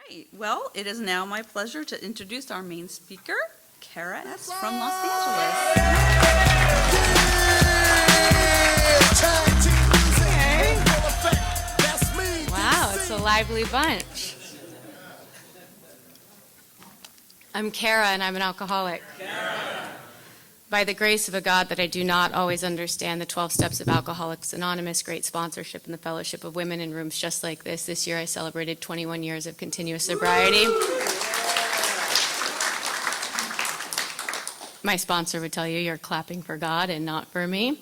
Right. Well, it is now my pleasure to introduce our main speaker, Cara S. from Los Angeles. Okay. Wow, it's a lively bunch. I'm Cara, and I'm an alcoholic. By the grace of a God that I do not always understand, the 12 Steps of Alcoholics Anonymous, great sponsorship, and the Fellowship of Women in rooms just like this. This year I celebrated 21 years of continuous sobriety. My sponsor would tell you you're clapping for God and not for me.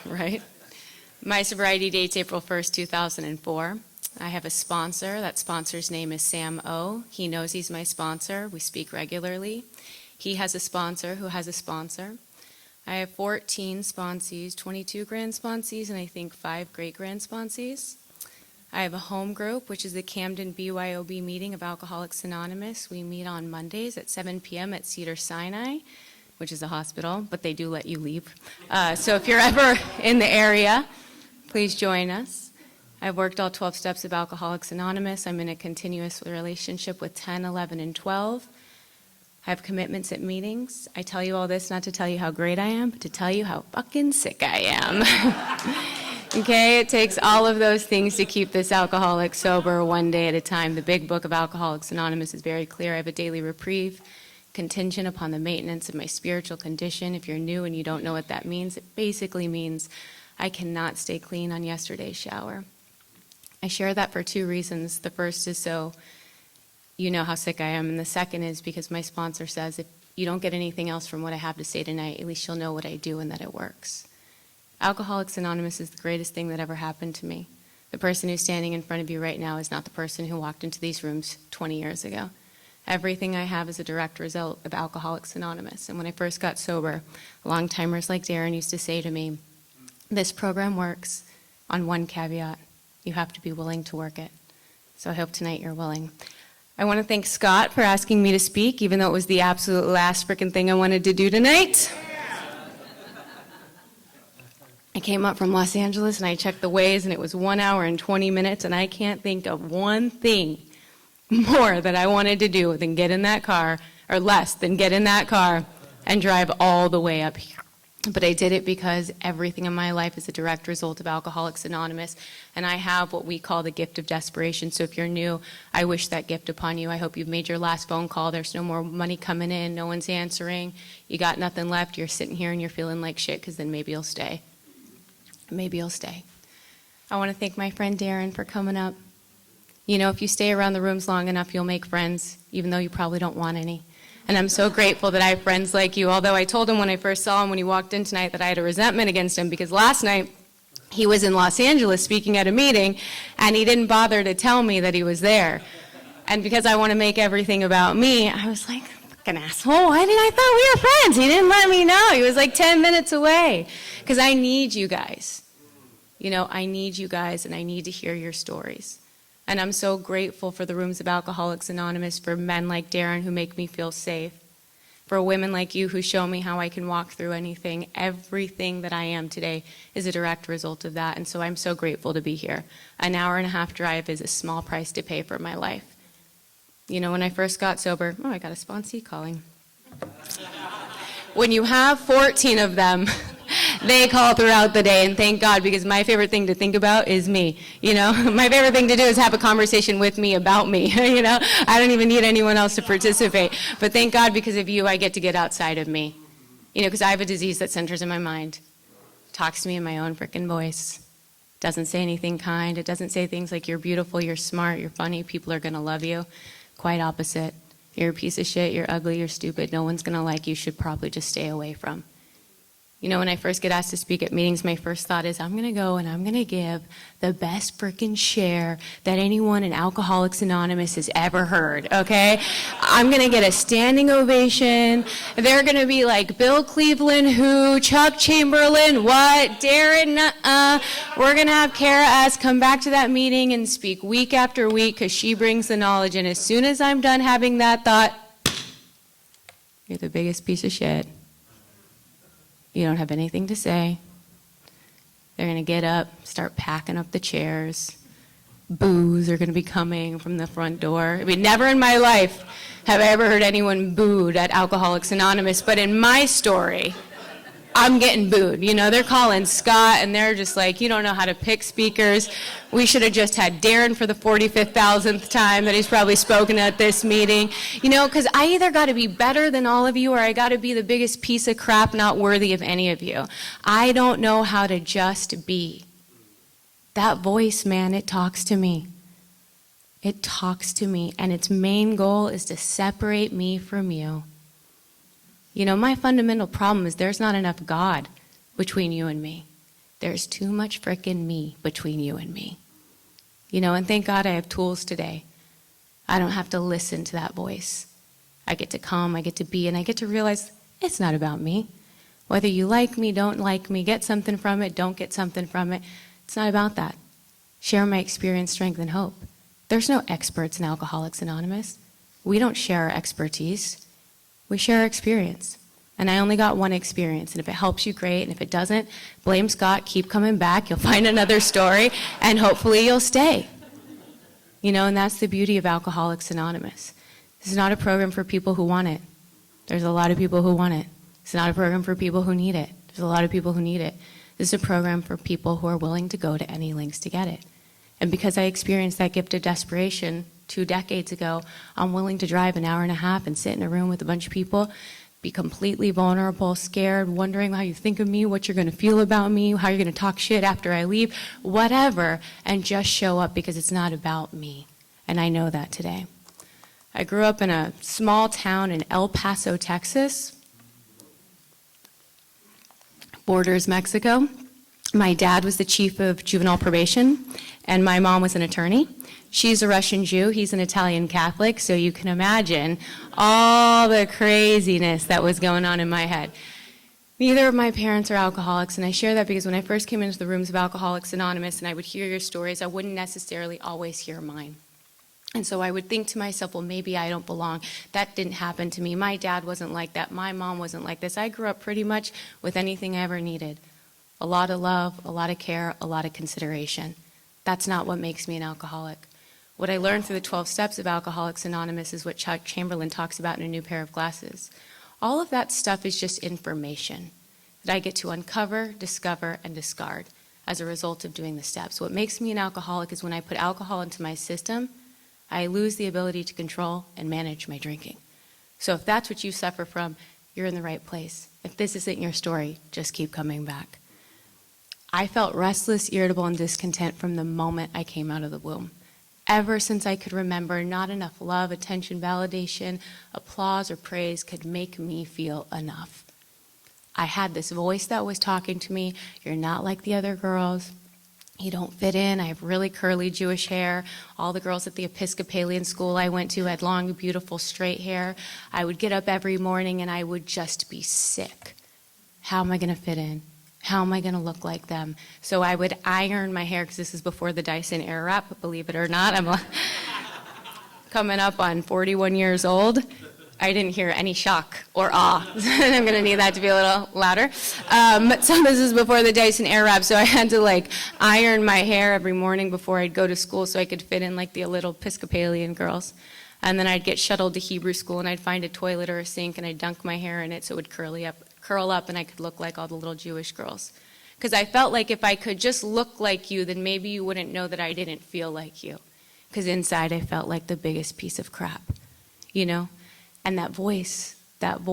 Right? My sobriety date's April 1st, 2004. I have a sponsor. That sponsor's name is Sam O. He knows he's my sponsor. We speak regularly. He has a sponsor who has a sponsor. I have 14 sponsees, 22 grand sponsees, and I think 5 great grand sponsees. I have a home group, which is the Camden BYOB meeting of Alcoholics Anonymous. We meet on Mondays at 7 p.m. at Cedars-Sinai, which is a hospital, but they do let you leave. So if you're ever in the area, please join us. I've worked all 12 steps of Alcoholics Anonymous. I'm in a continuous relationship with 10, 11, and 12. I have commitments at meetings. I tell you all this not to tell you how great I am, but to tell you how fucking sick I am. Okay, it takes all of those things to keep this alcoholic sober one day at a time. The big book of Alcoholics Anonymous is very clear. I have a daily reprieve contingent upon the maintenance of my spiritual condition. If you're new and you don't know what that means, it basically means I cannot stay clean on yesterday's shower. I share that for 2 reasons. The first is so you know how sick I am, and the second is because my sponsor says if you don't get anything else from what I have to say tonight, at least you'll know what I do and that it works. Alcoholics Anonymous is the greatest thing that ever happened to me. The person who's standing in front of you right now is not the person who walked into these rooms 20 years ago. Everything I have is a direct result of Alcoholics Anonymous. And when I first got sober, long-timers like Darren used to say to me, this program works on one caveat. You have to be willing to work it. So I hope tonight you're willing. I want to thank Scott for asking me to speak, even though it was the absolute last frickin' thing I wanted to do tonight. I came up from Los Angeles and I checked the Waze and it was 1 hour and 20 minutes and I can't think of one thing more that I wanted to do than get in that car, or less than get in that car and drive all the way up here. But I did it because everything in my life is a direct result of Alcoholics Anonymous, and I have what we call the gift of desperation. So if you're new, I wish that gift upon you. I hope you've made your last phone call. There's no more money coming in. No one's answering. You got nothing left. You're sitting here and you're feeling like shit, because then maybe you'll stay. Maybe you'll stay. I want to thank my friend Darren for coming up. You know, if you stay around the rooms long enough, you'll make friends, even though you probably don't want any. And I'm so grateful that I have friends like you, although I told him when I first saw him when he walked in tonight that I had a resentment against him because last night he was in Los Angeles speaking at a meeting and he didn't bother to tell me that he was there. And because I want to make everything about me, I was like, fucking asshole, I thought we were friends. He didn't let me know. He was like 10 minutes away because I need you guys. You know, I need you guys and I need to hear your stories. And I'm so grateful for the rooms of Alcoholics Anonymous, for men like Darren who make me feel safe, for women like you who show me how I can walk through anything. Everything that I am today is a direct result of that, and so I'm so grateful to be here. An hour and a half drive is a small price to pay for my life. You know, when I first got sober, I got a sponsee calling. When you have 14 of them, they call throughout the day, and thank God, because my favorite thing to think about is me. You know, my favorite thing to do is have a conversation with me about me. You know, I don't even need anyone else to participate. But thank God, because of you, I get outside of me. You know, because I have a disease that centers in my mind. Talks to me in my own frickin' voice. Doesn't say anything kind. It doesn't say things like you're beautiful, you're smart, you're funny, people are gonna love you. Quite opposite. You're a piece of shit, you're ugly, you're stupid, no one's gonna like you, should probably just stay away from. You know, when I first get asked to speak at meetings, my first thought is I'm going to go and I'm going to give the best frickin' share that anyone in Alcoholics Anonymous has ever heard, okay? I'm going to get a standing ovation. They're going to be like, Bill Cleveland, who? Chuck Chamberlain, what? Darren, We're going to have Cara S. come back to that meeting and speak week after week because she brings the knowledge. And as soon as I'm done having that thought, you're the biggest piece of shit. You don't have anything to say. They're going to get up, start packing up the chairs. boos are going to be coming from the front door. I mean, never in my life have I ever heard anyone booed at Alcoholics Anonymous, but in my story, I'm getting booed. You know, they're calling Scott, and they're just like, you don't know how to pick speakers. We should have just had Darren for the 45,000th time that he's probably spoken at this meeting. You know, because I either got to be better than all of you, or I got to be the biggest piece of crap not worthy of any of you. I don't know how to just be. That voice, man, it talks to me. It talks to me, and its main goal is to separate me from you. You know, my fundamental problem is there's not enough God between you and me. There's too much frickin' me between you and me. You know, and thank God I have tools today. I don't have to listen to that voice. I get to come, I get to be, and I get to realize it's not about me. Whether you like me, don't like me, get something from it, don't get something from it, it's not about that. Share my experience, strength, and hope. There's no experts in Alcoholics Anonymous. We don't share our expertise. We share our experience. And I only got one experience. And if it helps you, great. And if it doesn't, blame Scott, keep coming back. You'll find another story, and hopefully you'll stay. You know, and that's the beauty of Alcoholics Anonymous. This is not a program for people who want it. There's a lot of people who want it. It's not a program for people who need it. There's a lot of people who need it. This is a program for people who are willing to go to any lengths to get it. And because I experienced that gift of desperation 2 decades ago, I'm willing to drive an hour and a half and sit in a room with a bunch of people, be completely vulnerable, scared, wondering how you think of me, what you're going to feel about me, how you're going to talk shit after I leave, whatever, and just show up because it's not about me. And I know that today. I grew up in a small town in El Paso, Texas, borders Mexico. My dad was the chief of juvenile probation, and my mom was an attorney. She's a Russian Jew, he's an Italian Catholic, so you can imagine all the craziness that was going on in my head. Neither of my parents are alcoholics, and I share that because when I first came into the rooms of Alcoholics Anonymous and I would hear your stories, I wouldn't necessarily always hear mine. And so I would think to myself, well, maybe I don't belong. That didn't happen to me. My dad wasn't like that. My mom wasn't like this. I grew up pretty much with anything I ever needed. A lot of love, a lot of care, a lot of consideration. That's not what makes me an alcoholic. What I learned through the 12 steps of Alcoholics Anonymous is what Chuck Chamberlain talks about in A New Pair of Glasses. All of that stuff is just information that I get to uncover, discover, and discard as a result of doing the steps. What makes me an alcoholic is when I put alcohol into my system, I lose the ability to control and manage my drinking. So if that's what you suffer from, you're in the right place. If this isn't your story, just keep coming back. I felt restless, irritable, and discontent from the moment I came out of the womb. Ever since I could remember, not enough love, attention, validation, applause, or praise could make me feel enough. I had this voice that was talking to me, you're not like the other girls, you don't fit in, I have really curly Jewish hair. All the girls at the Episcopalian school I went to had long, beautiful, straight hair. I would get up every morning and I would just be sick. How am I going to fit in? How am I going to look like them? So I would iron my hair, because this is before the Dyson Airwrap, believe it or not. I'm coming up on 41 years old. I didn't hear any shock or awe. I'm going to need that to be a little louder. So this is before the Dyson Airwrap, so I had to iron my hair every morning before I'd go to school so I could fit in like the little Episcopalian girls. And then I'd get shuttled to Hebrew school and I'd find a toilet or a sink and I'd dunk my hair in it so it would curl up and I could look like all the little Jewish girls. Because I felt like if I could just look like you, then maybe you wouldn't know that I didn't feel like you. Because inside I felt like the biggest piece of crap, you know? And that voice, that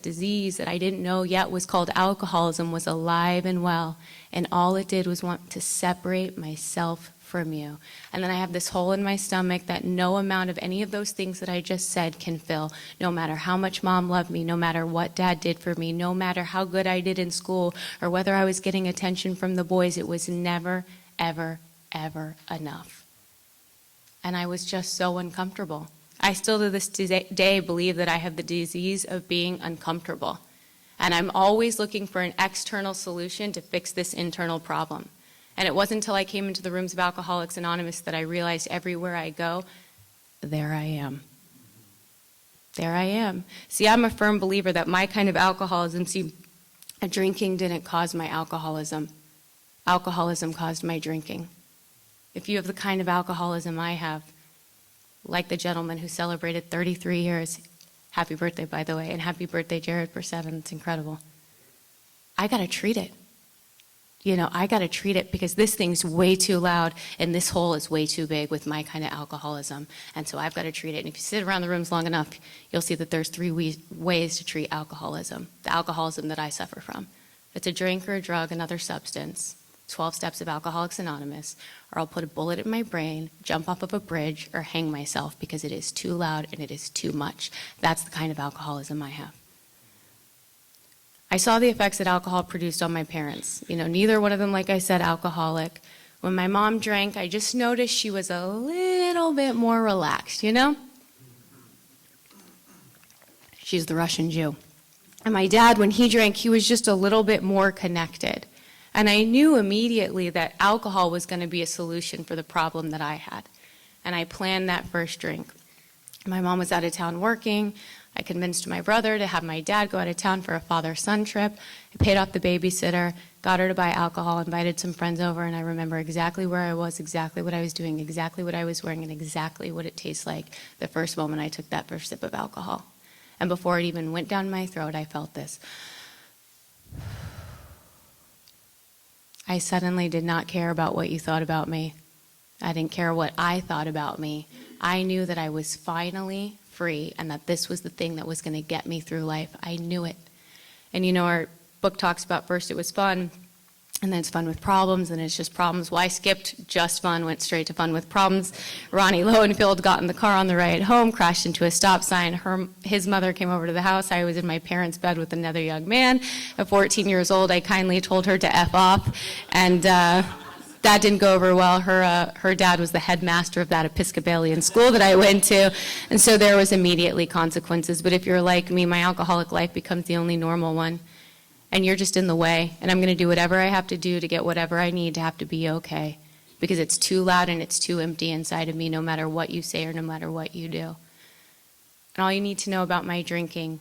disease that I didn't know yet was called alcoholism was alive and well. And all it did was want to separate myself from you. And then I have this hole in my stomach that no amount of any of those things that I just said can fill. No matter how much mom loved me, no matter what dad did for me, no matter how good I did in school, or whether I was getting attention from the boys, it was never, ever, ever enough. And I was just so uncomfortable. I still to this day believe that I have the disease of being uncomfortable. And I'm always looking for an external solution to fix this internal problem. And it wasn't until I came into the rooms of Alcoholics Anonymous that I realized everywhere I go, there I am. There I am. See, I'm a firm believer that my kind of alcoholism, drinking didn't cause my alcoholism. Alcoholism caused my drinking. if you have the kind of alcoholism I have, like the gentleman who celebrated 33 years, happy birthday, by the way, and happy birthday, Jared, for 7. It's incredible. I got to treat it. I got to treat it because this thing's way too loud and this hole is way too big with my kind of alcoholism. And so I've got to treat it. And if you sit around the rooms long enough, you'll see that there's 3 ways to treat alcoholism, the alcoholism that I suffer from. It's a drink or a drug, another substance, 12 steps of Alcoholics Anonymous, or I'll put a bullet in my brain, jump off of a bridge, or hang myself because it is too loud and it is too much. That's the kind of alcoholism I have. I saw the effects that alcohol produced on my parents. Neither one of them, like I said, alcoholic. When my mom drank, I just noticed she was a little bit more relaxed, She's the Russian Jew. And my dad, when he drank, he was just a little bit more connected. And I knew immediately that alcohol was going to be a solution for the problem that I had. And I planned that first drink. My mom was out of town working. I convinced my brother to have my dad go out of town for a father-son trip. I paid off the babysitter, got her to buy alcohol, invited some friends over, and I remember exactly where I was, exactly what I was doing, exactly what I was wearing, and exactly what it tastes like the first moment I took that first sip of alcohol. And before it even went down my throat, I felt this. I suddenly did not care about what you thought about me. I didn't care what I thought about me. I knew that I was finally free and that this was the thing that was going to get me through life. I knew it. And our book talks about first it was fun, and then it's fun with problems, and it's just problems. Well, I skipped just fun, went straight to fun with problems. Ronnie Lowenfield got in the car on the ride home, crashed into a stop sign. His mother came over to the house. I was in my parents' bed with another young man. At 14 years old, I kindly told her to F off, and that didn't go over well. Her dad was the headmaster of that Episcopalian school that I went to, and so there was immediately consequences. But if you're like me, my alcoholic life becomes the only normal one, and you're just in the way, and I'm going to do whatever I have to do to get whatever I need to have to be okay, because it's too loud and it's too empty inside of me, no matter what you say or no matter what you do. And all you need to know about my drinking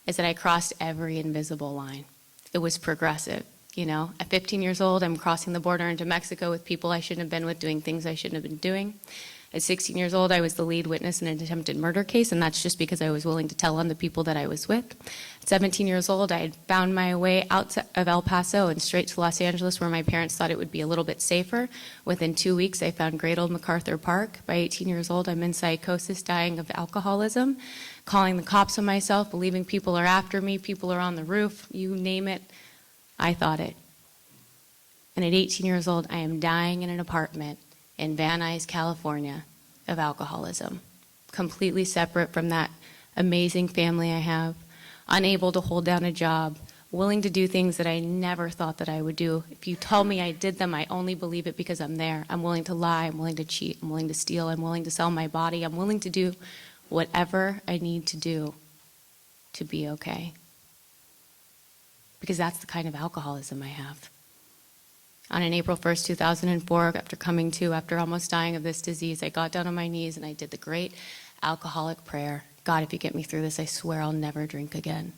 is that I crossed every invisible line. It was progressive. At 15 years old, I'm crossing the border into Mexico with people I shouldn't have been with, doing things I shouldn't have been doing. At 16 years old, I was the lead witness in an attempted murder case, and that's just because I was willing to tell on the people that I was with. At 17 years old, I had found my way out of El Paso and straight to Los Angeles, where my parents thought it would be a little bit safer. Within 2 weeks, I found great old MacArthur Park. By 18 years old, I'm in psychosis, dying of alcoholism, calling the cops on myself, believing people are after me, people are on the roof, you name it. I thought it. And at 18 years old, I am dying in an apartment in Van Nuys, California, of alcoholism, completely separate from that amazing family I have, unable to hold down a job, willing to do things that I never thought that I would do. If you tell me I did them, I only believe it because I'm there. I'm willing to lie, I'm willing to cheat, I'm willing to steal, I'm willing to sell my body, I'm willing to do whatever I need to do to be okay. Because that's the kind of alcoholism I have. On an April 1st, 2004, after almost dying of this disease, I got down on my knees and I did the great alcoholic prayer. God, if you get me through this, I swear I'll never drink again.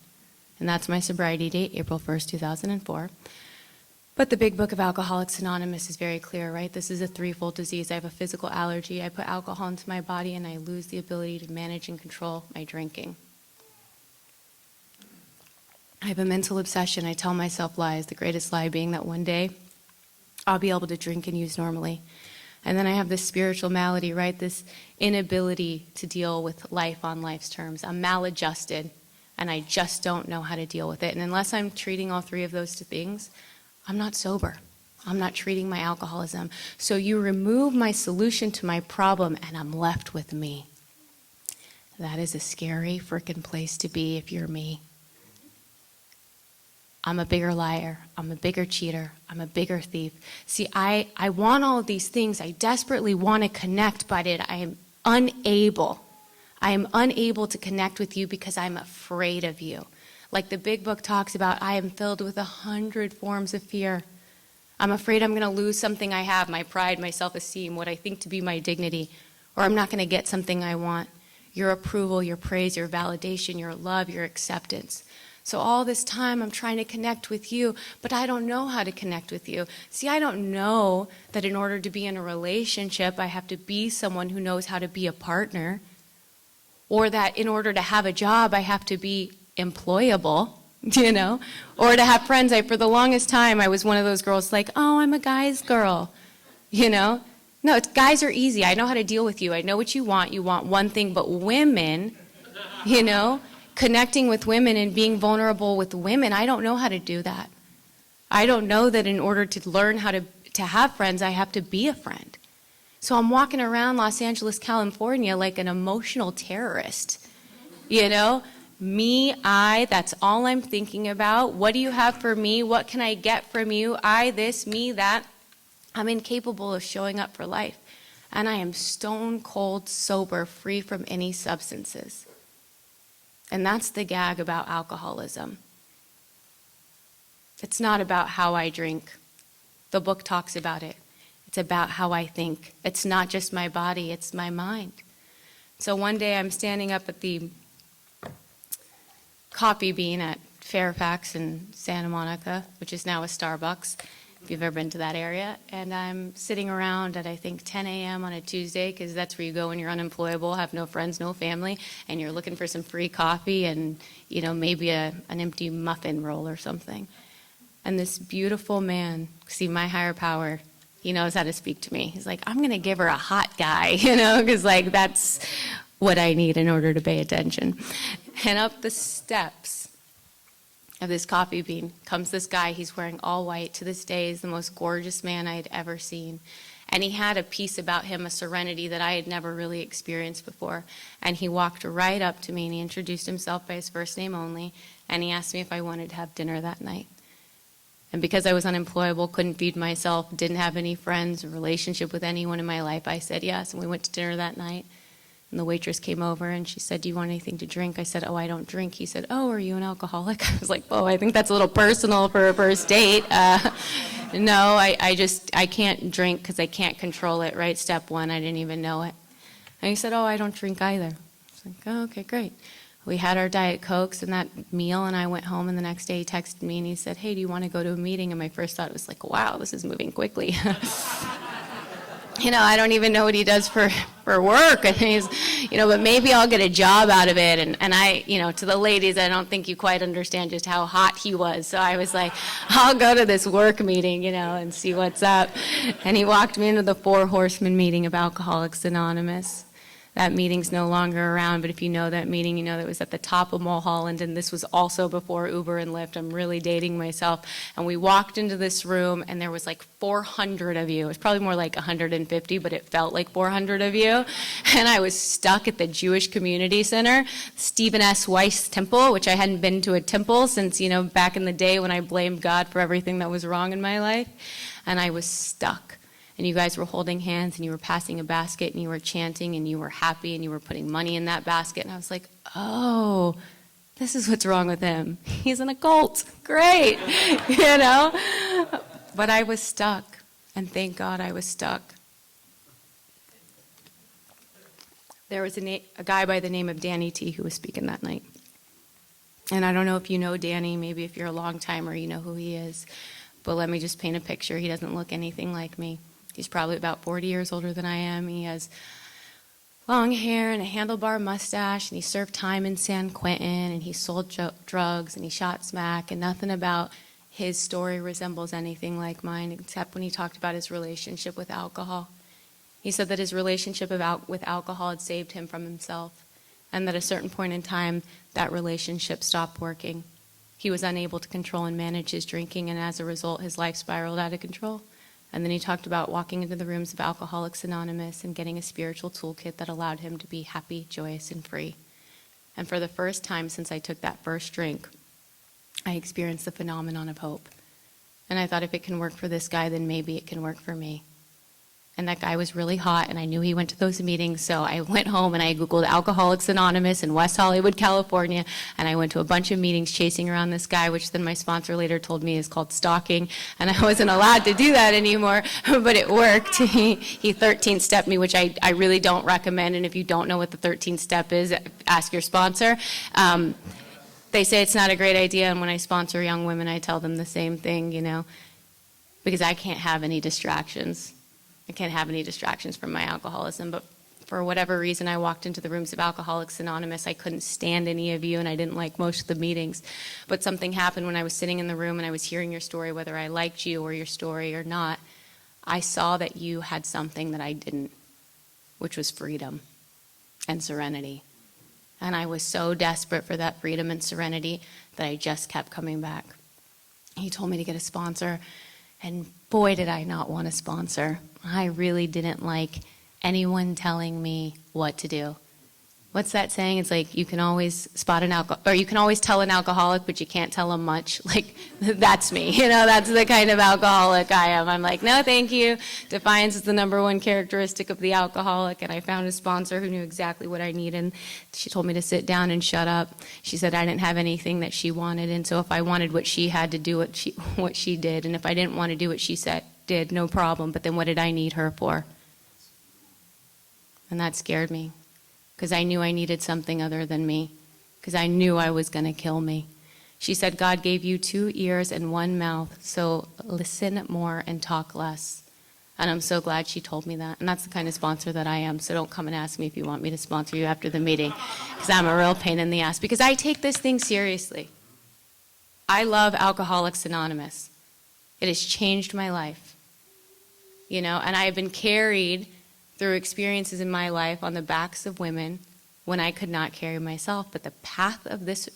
And that's my sobriety date, April 1st, 2004. But the big book of Alcoholics Anonymous is very clear, right? This is a threefold disease. I have a physical allergy. I put alcohol into my body and I lose the ability to manage and control my drinking. I have a mental obsession. I tell myself lies, the greatest lie being that one day I'll be able to drink and use normally. And then I have this spiritual malady, right? This inability to deal with life on life's terms. I'm maladjusted, and I just don't know how to deal with it. And unless I'm treating all three of those things, I'm not sober. I'm not treating my alcoholism. So you remove my solution to my problem, and I'm left with me. That is a scary frickin' place to be if you're me. I'm a bigger liar, I'm a bigger cheater, I'm a bigger thief. See, I want all of these things, I desperately want to connect, but I am unable. I am unable to connect with you because I'm afraid of you. Like the big book talks about, I am filled with 100 forms of fear. I'm afraid I'm going to lose something I have, my pride, my self-esteem, what I think to be my dignity, or I'm not going to get something I want, your approval, your praise, your validation, your love, your acceptance. So all this time I'm trying to connect with you, but I don't know how to connect with you. See, I don't know that in order to be in a relationship, I have to be someone who knows how to be a partner, or that in order to have a job, I have to be employable, or to have friends. For the longest time, I was one of those girls like, oh, I'm a guy's girl, No, guys are easy. I know how to deal with you. I know what you want. You want one thing, but women, connecting with women and being vulnerable with women, I don't know how to do that. I don't know that in order to learn how to have friends, I have to be a friend. So I'm walking around Los Angeles, California like an emotional terrorist. Me, I, that's all I'm thinking about. What do you have for me? What can I get from you? I, this, me, that. I'm incapable of showing up for life. And I am stone cold sober, free from any substances. And that's the gag about alcoholism. It's not about how I drink. The book talks about it. It's about how I think. It's not just my body, it's my mind. So one day I'm standing up at the Coffee Bean at Fairfax in Santa Monica, which is now a Starbucks, if you've ever been to that area. And I'm sitting around at, I think, 10 a.m. on a Tuesday, because that's where you go when you're unemployable, have no friends, no family, and you're looking for some free coffee and, maybe an empty muffin roll or something. And this beautiful man, see, my higher power, he knows how to speak to me. He's like, I'm going to give her a hot guy, because that's what I need in order to pay attention. And up the steps of this Coffee Bean comes this guy. He's wearing all white. To this day, he's the most gorgeous man I had ever seen. And he had a peace about him, a serenity that I had never really experienced before. And he walked right up to me and he introduced himself by his first name only. And he asked me if I wanted to have dinner that night. And because I was unemployable, couldn't feed myself, didn't have any friends, a relationship with anyone in my life, I said yes. And we went to dinner that night. And the waitress came over and she said, do you want anything to drink? I said, oh, I don't drink. He said, oh, are you an alcoholic? I was like, oh, I think that's a little personal for a first date. No, I can't drink because I can't control it, right? Step one, I didn't even know it. And he said, oh, I don't drink either. I was like, oh, okay, great. We had our Diet Cokes and that meal, and I went home, and the next day he texted me and he said, hey, do you want to go to a meeting? And my first thought was like, wow, this is moving quickly. I don't even know what he does for work. And he's, but maybe I'll get a job out of it. And I, to the ladies, I don't think you quite understand just how hot he was. So I was like, I'll go to this work meeting, and see what's up. And he walked me into the 4 Horsemen meeting of Alcoholics Anonymous. That meeting's no longer around, but if you know that meeting, you know that it was at the top of Mulholland, and this was also before Uber and Lyft. I'm really dating myself. And we walked into this room, and there was like 400 of you. It was probably more like 150, but it felt like 400 of you. And I was stuck at the Jewish Community Center, Stephen S. Weiss Temple, which I hadn't been to a temple since, back in the day when I blamed God for everything that was wrong in my life. And I was stuck. And you guys were holding hands, and you were passing a basket, and you were chanting, and you were happy, and you were putting money in that basket. And I was like, oh, this is what's wrong with him. He's in a cult. Great. But I was stuck, and thank God I was stuck. There was a guy by the name of Danny T. who was speaking that night. And I don't know if you know Danny. Maybe if you're a long timer, you know who he is. But let me just paint a picture. He doesn't look anything like me. He's probably about 40 years older than I am. He has long hair and a handlebar mustache, and he served time in San Quentin, and he sold drugs, and he shot smack, and nothing about his story resembles anything like mine, except when he talked about his relationship with alcohol. He said that his relationship with alcohol had saved him from himself, and that at a certain point in time, that relationship stopped working. He was unable to control and manage his drinking, and as a result, his life spiraled out of control. And then he talked about walking into the rooms of Alcoholics Anonymous and getting a spiritual toolkit that allowed him to be happy, joyous, and free. And for the first time since I took that first drink, I experienced the phenomenon of hope. And I thought, if it can work for this guy, then maybe it can work for me. And that guy was really hot, and I knew he went to those meetings, so I went home and I Googled Alcoholics Anonymous in West Hollywood, California, and I went to a bunch of meetings chasing around this guy, which then my sponsor later told me is called stalking, and I wasn't allowed to do that anymore, but it worked. He 13-stepped me, which I really don't recommend, and if you don't know what the 13th step is, ask your sponsor. they say it's not a great idea, and when I sponsor young women, I tell them the same thing, because I can't have any distractions. I can't have any distractions from my alcoholism, but for whatever reason, I walked into the rooms of Alcoholics Anonymous. I couldn't stand any of you, and I didn't like most of the meetings. But something happened when I was sitting in the room and I was hearing your story, whether I liked you or your story or not. I saw that you had something that I didn't, which was freedom and serenity. And I was so desperate for that freedom and serenity that I just kept coming back. He told me to get a sponsor, and boy, did I not want a sponsor. I really didn't like anyone telling me what to do. What's that saying? It's like you can always you can always tell an alcoholic, but you can't tell them much. Like, that's me. That's the kind of alcoholic I am. I'm like, no, thank you. Defiance is the number one characteristic of the alcoholic, and I found a sponsor who knew exactly what I needed. She told me to sit down and shut up. She said I didn't have anything that she wanted, and so if I wanted what she had to do, what she did, and if I didn't want to do what she did, no problem. But then what did I need her for? And that scared me, because I knew I needed something other than me, because I knew I was going to kill me. She said, God gave you 2 ears and 1 mouth, so listen more and talk less. And I'm so glad she told me that. And that's the kind of sponsor that I am, so don't come and ask me if you want me to sponsor you after the meeting, because I'm a real pain in the ass, because I take this thing seriously. I love Alcoholics Anonymous. It has changed my life, and I have been carried through experiences in my life on the backs of women when I could not carry myself. But the path of this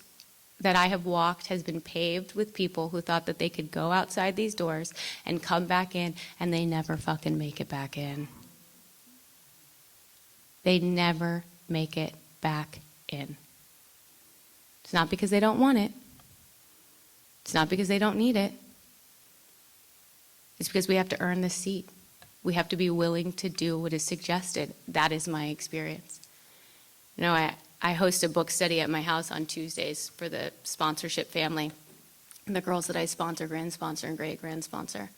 that I have walked has been paved with people who thought that they could go outside these doors and come back in, and they never fucking make it back in. They never make it back in. It's not because they don't want it. It's not because they don't need it. It's because we have to earn the seat. We have to be willing to do what is suggested. That is my experience. I host a book study at my house on Tuesdays for the sponsorship family. And the girls that I sponsor, grand sponsor and great grand sponsor.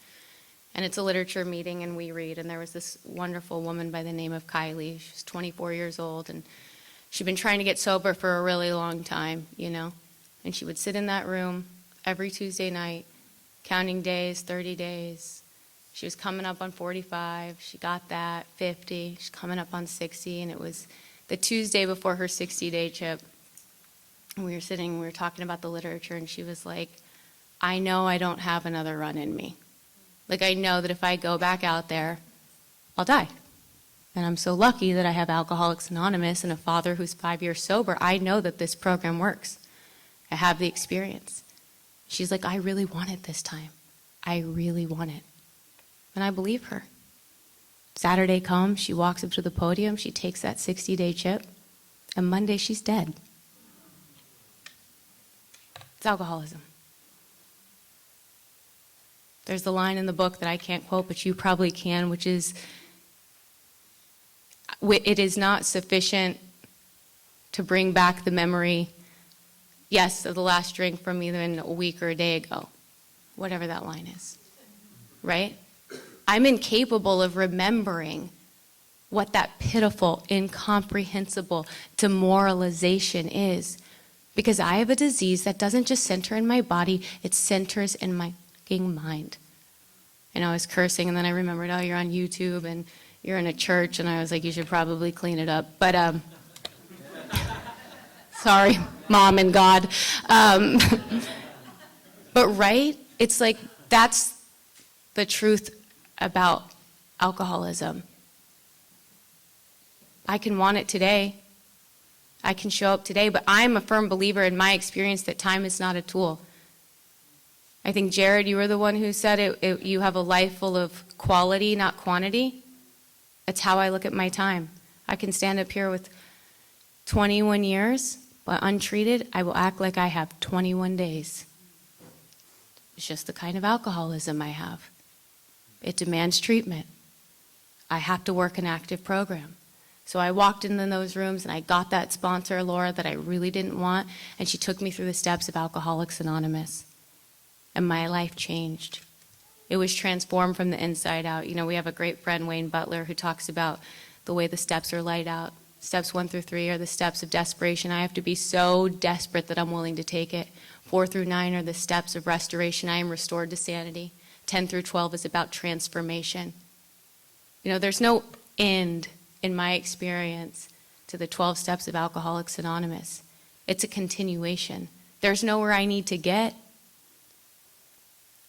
And it's a literature meeting, and we read. And there was this wonderful woman by the name of Kylie. She's 24 years old, and she'd been trying to get sober for a really long time, And she would sit in that room every Tuesday night, counting days, 30 days. She was coming up on 45. She got that, 50. She's coming up on 60. And it was the Tuesday before her 60-day chip. And we were talking about the literature, and she was like, I know I don't have another run in me. Like, I know that if I go back out there, I'll die. And I'm so lucky that I have Alcoholics Anonymous and a father who's 5 years sober. I know that this program works. I have the experience. She's like, I really want it this time. I really want it. And I believe her. Saturday comes, she walks up to the podium, she takes that 60-day chip, and Monday she's dead. It's alcoholism. There's the line in the book that I can't quote, but you probably can, which is, it is not sufficient to bring back the memory, yes, of the last drink from even a week or a day ago, whatever that line is, right? I'm incapable of remembering what that pitiful, incomprehensible demoralization is, because I have a disease that doesn't just center in my body, it centers in my fucking mind. And I was cursing, and then I remembered, oh, you're on YouTube, and you're in a church, and I was like, you should probably clean it up. But, sorry, Mom and God. But right, it's like, that's the truth about alcoholism. I can want it today. I can show up today, but I'm a firm believer in my experience that time is not a tool. I think, Jared, you were the one who said you have a life full of quality, not quantity. That's how I look at my time. I can stand up here with 21 years, but untreated, I will act like I have 21 days. It's just the kind of alcoholism I have. It demands treatment. I have to work an active program. So I walked into those rooms, and I got that sponsor, Laura, that I really didn't want, and she took me through the steps of Alcoholics Anonymous. And my life changed. It was transformed from the inside out. We have a great friend, Wayne Butler, who talks about the way the steps are laid out Steps 1 through 3 are the steps of desperation. I have to be so desperate that I'm willing to take it. 4 through 9 are the steps of restoration. I am restored to sanity. 10 through 12 is about transformation. You know, there's no end, in my experience, to the 12 steps of Alcoholics Anonymous. It's a continuation. There's nowhere I need to get.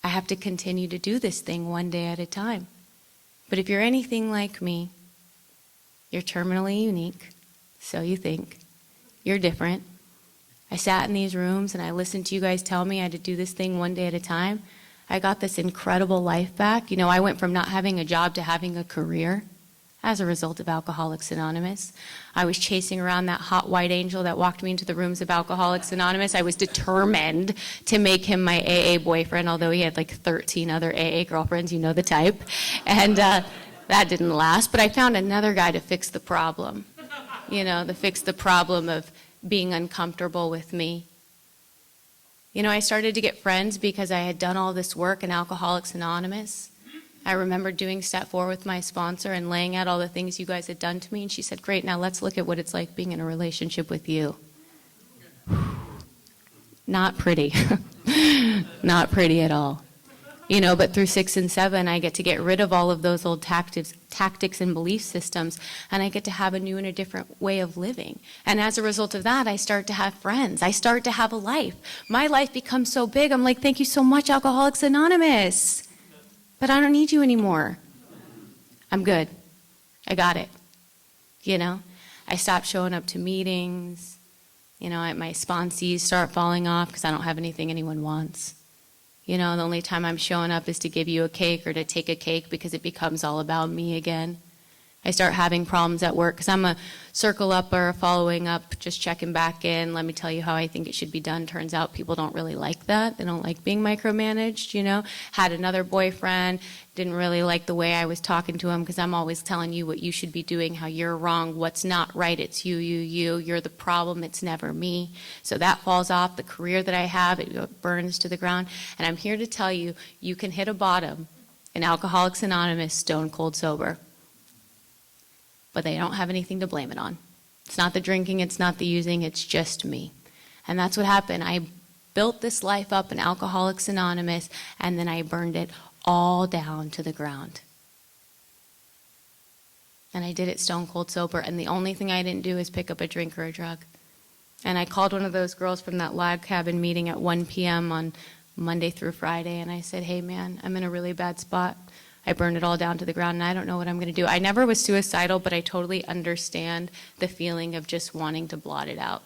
I have to continue to do this thing one day at a time. But if you're anything like me, you're terminally unique, so you think. You're different. I sat in these rooms and I listened to you guys tell me I had to do this thing one day at a time. I got this incredible life back. You know, I went from not having a job to having a career as a result of Alcoholics Anonymous. I was chasing around that hot white angel that walked me into the rooms of Alcoholics Anonymous. I was determined to make him my AA boyfriend, although he had like 13 other AA girlfriends, you know the type. And that didn't last, but I found another guy to fix the problem. You know, to fix the problem of being uncomfortable with me. You know, I started to get friends because I had done all this work in Alcoholics Anonymous. I remember doing step 4 with my sponsor and laying out all the things you guys had done to me, and she said, great, now let's look at what it's like being in a relationship with you. Not pretty. Not pretty at all. You know, but through 6 and 7, I get to get rid of all of those old tactics and belief systems, and I get to have a new and a different way of living. And as a result of that, I start to have friends. I start to have a life. My life becomes so big, I'm like, thank you so much, Alcoholics Anonymous. But I don't need you anymore. I'm good. I got it. You know, I stopped showing up to meetings. You know, my sponsees start falling off because I don't have anything anyone wants. You know, the only time I'm showing up is to give you a cake or to take a cake because it becomes all about me again. I start having problems at work because I'm a circle upper, a following up, just checking back in. Let me tell you how I think it should be done. Turns out people don't really like that. They don't like being micromanaged, you know. Had another boyfriend, didn't really like the way I was talking to him because I'm always telling you what you should be doing, how you're wrong, what's not right. It's you. You're the problem. It's never me. So that falls off. The career that I have, it burns to the ground. And I'm here to tell you, you can hit a bottom in Alcoholics Anonymous, stone cold sober. But they don't have anything to blame it on. It's not the drinking, it's not the using, it's just me. And that's what happened. I built this life up in Alcoholics Anonymous, and then I burned it all down to the ground. And I did it stone cold sober, and the only thing I didn't do is pick up a drink or a drug. And I called one of those girls from that log cabin meeting at 1 p.m. on Monday through Friday, and I said, hey man, I'm in a really bad spot. I burned it all down to the ground, and I don't know what I'm going to do. I never was suicidal, but I totally understand the feeling of just wanting to blot it out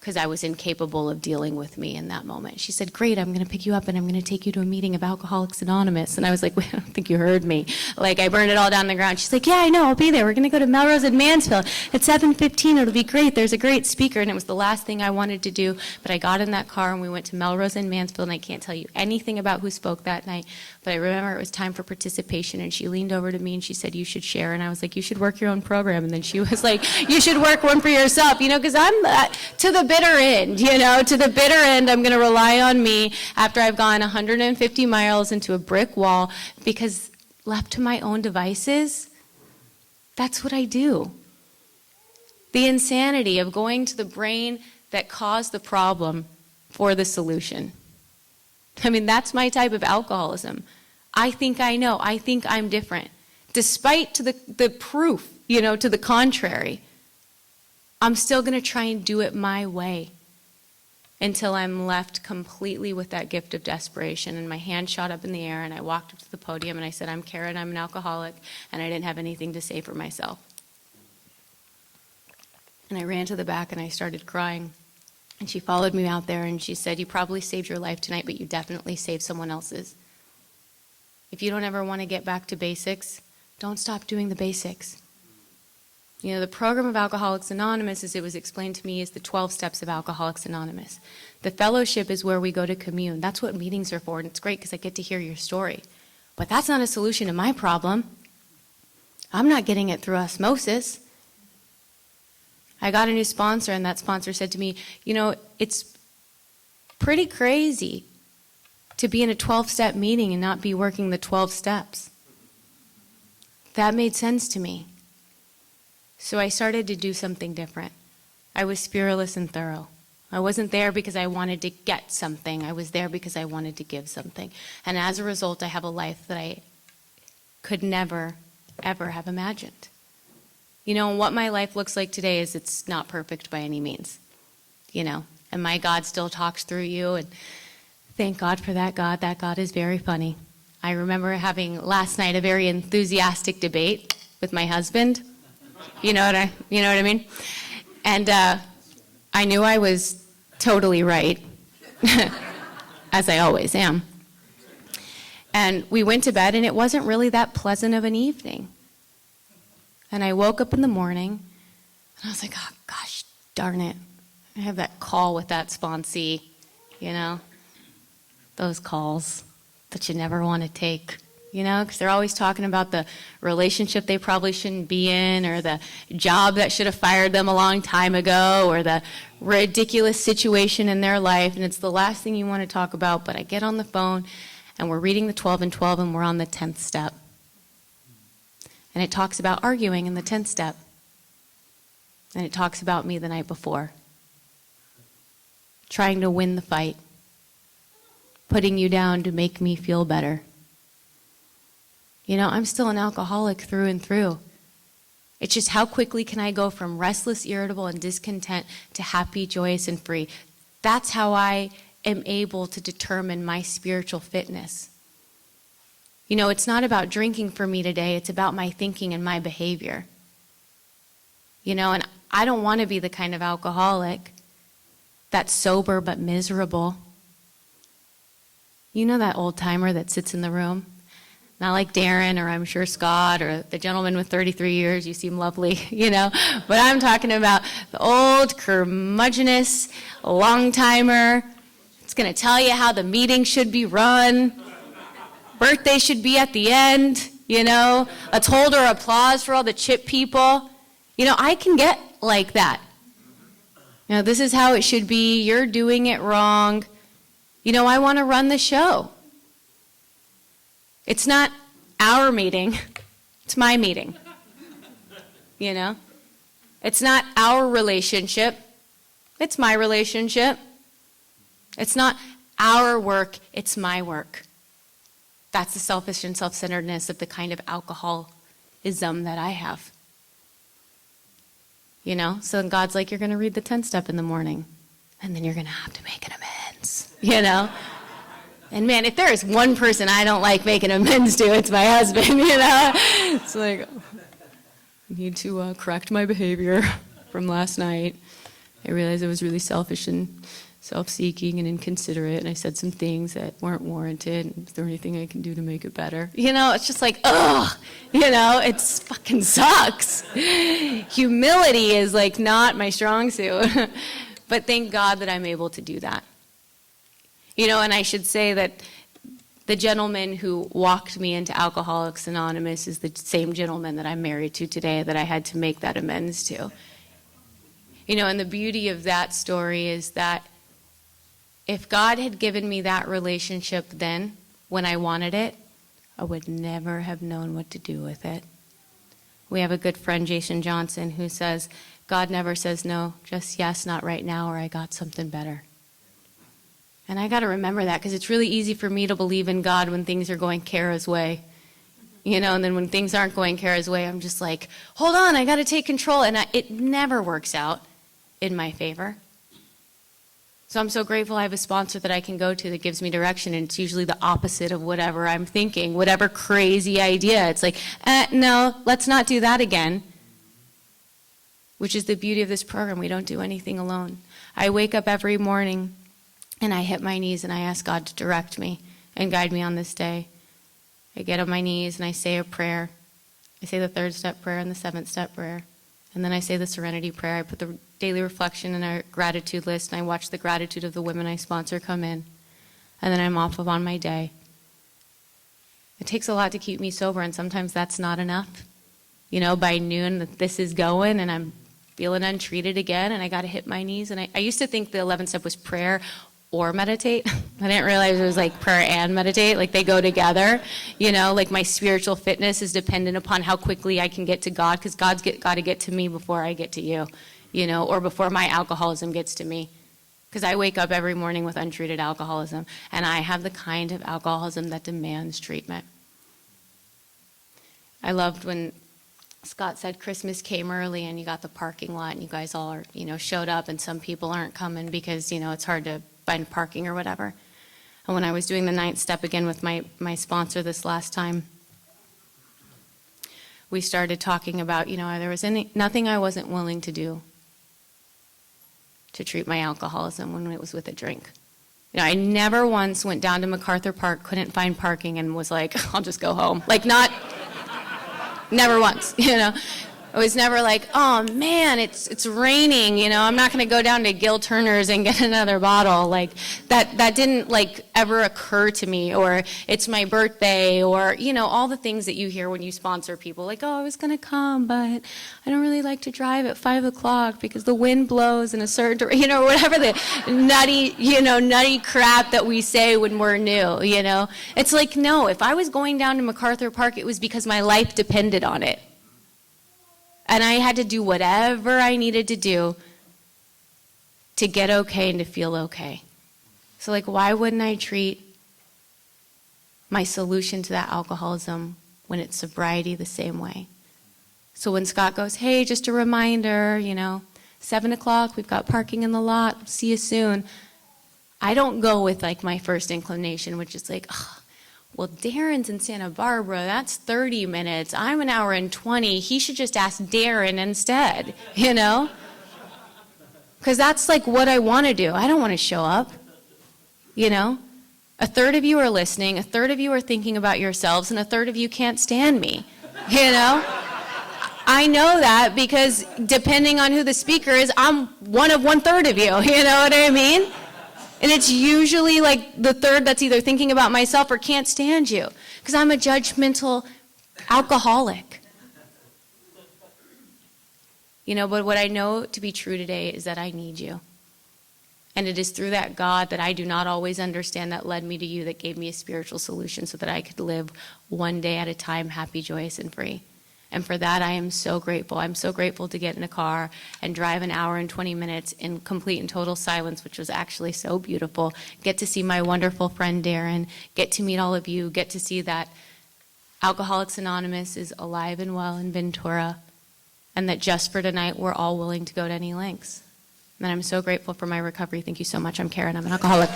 because I was incapable of dealing with me in that moment. She said, great, I'm going to pick you up, and I'm going to take you to a meeting of Alcoholics Anonymous. And I was like, wait, I don't think you heard me. Like, I burned it all down to the ground. She's like, yeah, I know, I'll be there. We're going to go to Melrose in Mansfield at 7:15. It'll be great. There's a great speaker. And it was the last thing I wanted to do, but I got in that car, and we went to Melrose in Mansfield, and I can't tell you anything about who spoke that night, but I remember it was time for participation, and she leaned over to me, and she said, you should share. And I was like, you should work your own program. And then she was like, you should work one for yourself, you know, because I'm to the bitter end, you know, to the bitter end. I'm going to rely on me after I've gone 150 miles into a brick wall, because left to my own devices, that's what I do. The insanity of going to the brain that caused the problem for the solution. I mean, that's my type of alcoholism. I think I know. I think I'm different. Despite to the proof, you know, to the contrary, I'm still going to try and do it my way until I'm left completely with that gift of desperation. And my hand shot up in the air, and I walked up to the podium, and I said, I'm Cara, and I'm an alcoholic, and I didn't have anything to say for myself. And I ran to the back, and I started crying. And she followed me out there, and she said, you probably saved your life tonight, but you definitely saved someone else's. If you don't ever want to get back to basics, don't stop doing the basics. You know, the program of Alcoholics Anonymous, as it was explained to me, is the 12 steps of Alcoholics Anonymous. The fellowship is where we go to commune. That's what meetings are for, and it's great because I get to hear your story. But that's not a solution to my problem. I'm not getting it through osmosis. I got a new sponsor, and that sponsor said to me, you know, it's pretty crazy to be in a 12-step meeting and not be working the 12 steps. That made sense to me. So I started to do something different. I was spiritless and thorough. I wasn't there because I wanted to get something. I was there because I wanted to give something. And as a result, I have a life that I could never, ever have imagined. You know, and what my life looks like today is it's not perfect by any means. You know, and my God still talks through you, and thank God for that God. That God is very funny. I remember having last night a very enthusiastic debate with my husband. You know what I mean? And I knew I was totally right, as I always am. And we went to bed, and it wasn't really that pleasant of an evening. And I woke up in the morning, and I was like, oh, gosh, darn it. I have that call with that sponsee, you know, those calls that you never want to take, you know, because they're always talking about the relationship they probably shouldn't be in, or the job that should have fired them a long time ago, or the ridiculous situation in their life, and it's the last thing you want to talk about. But I get on the phone, and we're reading the 12 and 12, and we're on the 10th step. And it talks about arguing in the 10th step. And it talks about me the night before. Trying to win the fight. Putting you down to make me feel better. You know, I'm still an alcoholic through and through. It's just how quickly can I go from restless, irritable, and discontent to happy, joyous, and free. That's how I am able to determine my spiritual fitness. You know, it's not about drinking for me today. It's about my thinking and my behavior. You know, and I don't want to be the kind of alcoholic that's sober but miserable. You know that old timer that sits in the room? Not like Darren, or I'm sure Scott, or the gentleman with 33 years. You seem lovely, you know. But I'm talking about the old, curmudgeonous, long-timer. It's going to tell you how the meeting should be run. Birthday should be at the end, you know. Let's hold our applause for all the chip people. You know, I can get like that. You know, this is how it should be. You're doing it wrong. You know, I want to run the show. It's not our meeting. It's my meeting. You know? It's not our relationship. It's my relationship. It's not our work. It's my work. That's the selfish and self-centeredness of the kind of alcoholism that I have. You know? So then God's like, you're going to read the 10th step in the morning, and then you're going to have to make an amends. You know? And man, if there is one person I don't like making amends to, it's my husband, you know? It's like, I need to correct my behavior from last night. I realized I was really selfish and self-seeking and inconsiderate, and I said some things that weren't warranted. Is there anything I can do to make it better? You know, it's just like, ugh, you know, it fucking sucks. Humility is like not my strong suit, but thank God that I'm able to do that. You know, and I should say that the gentleman who walked me into Alcoholics Anonymous is the same gentleman that I'm married to today that I had to make that amends to. You know, and the beauty of that story is that if God had given me that relationship then, when I wanted it, I would never have known what to do with it. We have a good friend, Jason Johnson, who says, God never says no, just yes, not right now, or I got something better. And I got to remember that, because it's really easy for me to believe in God when things are going Cara's way. You know, and then when things aren't going Cara's way, I'm just like, hold on, I got to take control. And it never works out in my favor. So I'm so grateful I have a sponsor that I can go to that gives me direction, and it's usually the opposite of whatever I'm thinking, whatever crazy idea. It's like, no, let's not do that again, which is the beauty of this program. We don't do anything alone. I wake up every morning, and I hit my knees, and I ask God to direct me and guide me on this day. I get on my knees, and I say a prayer. I say the 3rd step prayer and the 7th step prayer. And then I say the serenity prayer. I put the daily reflection in our gratitude list, and I watch the gratitude of the women I sponsor come in. And then I'm off on my day. It takes a lot to keep me sober, and sometimes that's not enough. You know, by noon, this is going, and I'm feeling untreated again, and I got to hit my knees. And I used to think the 11th step was prayer or meditate. I didn't realize it was like prayer and meditate, like they go together. Like my spiritual fitness is dependent upon how quickly I can get to God, because God's got to get to me before I get to you, or before my alcoholism gets to me. Because I wake up every morning with untreated alcoholism, and I have the kind of alcoholism that demands treatment. I loved when Scott said Christmas came early and you got the parking lot and you guys all are, showed up, and some people aren't coming because, it's hard to find parking or whatever. And when I was doing the 9th step again with my sponsor this last time, we started talking about, there was nothing I wasn't willing to do to treat my alcoholism when it was with a drink. I never once went down to MacArthur Park, couldn't find parking, and was like, I'll just go home. Never once, It was never like, oh man, it's raining, I'm not going to go down to Gil Turner's and get another bottle. Like that didn't ever occur to me. Or it's my birthday, or all the things that you hear when you sponsor people, like, oh, I was going to come, but I don't really like to drive at 5 o'clock because the wind blows in a certain direction, whatever the nutty crap that we say when we're new. It's like, no, if I was going down to MacArthur Park, it was because my life depended on it. And I had to do whatever I needed to do to get okay and to feel okay. So why wouldn't I treat my solution to that alcoholism when it's sobriety the same way? So when Scott goes, hey, just a reminder, 7 o'clock, we've got parking in the lot, see you soon. I don't go with my first inclination, which is well, Darren's in Santa Barbara, that's 30 minutes. I'm an hour and 20. He should just ask Darren instead, Because that's what I want to do. I don't want to show up, A third of you are listening, a third of you are thinking about yourselves, and a third of you can't stand me, I know that because depending on who the speaker is, I'm one of 1/3 of you, you know what I mean? And it's usually the third that's either thinking about myself or can't stand you, because I'm a judgmental alcoholic. But what I know to be true today is that I need you. And it is through that God that I do not always understand that led me to you, that gave me a spiritual solution so that I could live one day at a time, happy, joyous, and free. And for that, I am so grateful. I'm so grateful to get in a car and drive an hour and 20 minutes in complete and total silence, which was actually so beautiful. Get to see my wonderful friend Darren, get to meet all of you, get to see that Alcoholics Anonymous is alive and well in Ventura, and that just for tonight, we're all willing to go to any lengths. And I'm so grateful for my recovery. Thank you so much. I'm Cara, and I'm an alcoholic.